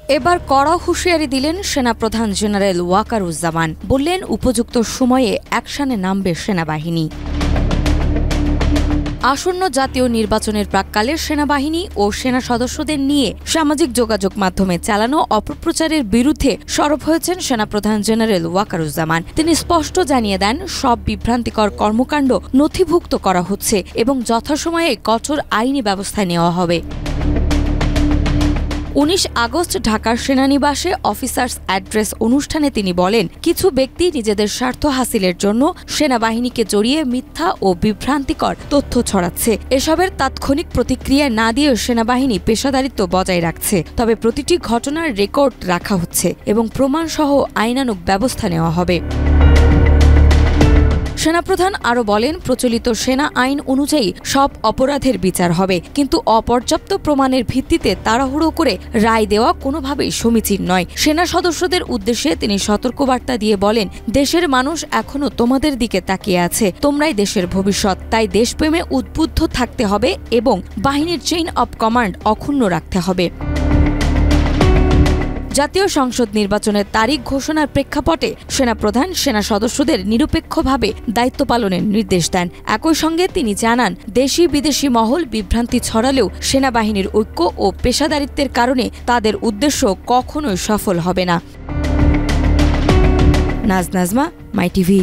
এবার কড়া হুঁশিয়ারি দিলেন সেনাপ্রধান জেনারেল ওয়াকারুজ্জামান। বললেন, উপযুক্ত সময়ে অ্যাকশনে নামবে সেনাবাহিনী। আসন্ন জাতীয় নির্বাচনের প্রাক্কালে সেনাবাহিনী ও সেনা সদস্যদের নিয়ে সামাজিক যোগাযোগ মাধ্যমে চালানো অপপ্রচারের বিরুদ্ধে সরব হয়েছেন সেনাপ্রধান জেনারেল ওয়াকারুজ্জামান। তিনি স্পষ্ট জানিয়ে দেন, সব বিভ্রান্তিকর কর্মকাণ্ড নথিভুক্ত করা হচ্ছে এবং যথাসময়ে কঠোর আইনি ব্যবস্থা নেওয়া হবে। 19 আগস্ট ঢাকার সেনানিবাসে অফিসার্স অ্যাড্রেস অনুষ্ঠানে তিনি বলেন, কিছু ব্যক্তি নিজেদের স্বার্থ হাসিলের জন্য সেনাবাহিনীকে জড়িয়ে মিথ্যা ও বিভ্রান্তিকর তথ্য ছড়াচ্ছে। এসবের তাৎক্ষণিক প্রতিক্রিয়া না দিয়ে সেনাবাহিনী পেশাদারিত্ব বজায় রাখছে। তবে প্রতিটি ঘটনার রেকর্ড রাখা হচ্ছে এবং প্রমাণসহ আইনানুগ ব্যবস্থা নেওয়া হবে। সেনাপ্রধান আরও বলেন, প্রচলিত সেনা আইন অনুযায়ী সব অপরাধের বিচার হবে, কিন্তু অপর্যাপ্ত প্রমাণের ভিত্তিতে তাড়াহুড়ো করে রায় দেওয়া কোনোভাবেই সমীচীন নয়। সেনা সদস্যদের উদ্দেশ্যে তিনি সতর্কবার্তা দিয়ে বলেন, দেশের মানুষ এখনো তোমাদের দিকে তাকিয়ে আছে, তোমরাই দেশের ভবিষ্যৎ। তাই দেশপ্রেমে উদ্বুদ্ধ থাকতে হবে এবং বাহিনীর চেইন অব কমান্ড অক্ষুণ্ণ রাখতে হবে। জাতীয় সংসদ নির্বাচনের তারিখ ঘোষণার প্রেক্ষাপটে সেনাপ্রধান সেনা সদস্যদের নিরপেক্ষভাবে দায়িত্ব পালনের নির্দেশ দেন। একই সঙ্গে তিনি জানান, দেশি বিদেশি মহল বিভ্রান্তি ছড়ালেও সেনাবাহিনীর ঐক্য ও পেশাদারিত্বের কারণে তাদের উদ্দেশ্য কখনোই সফল হবে না। নাজমা, মাই টিভি।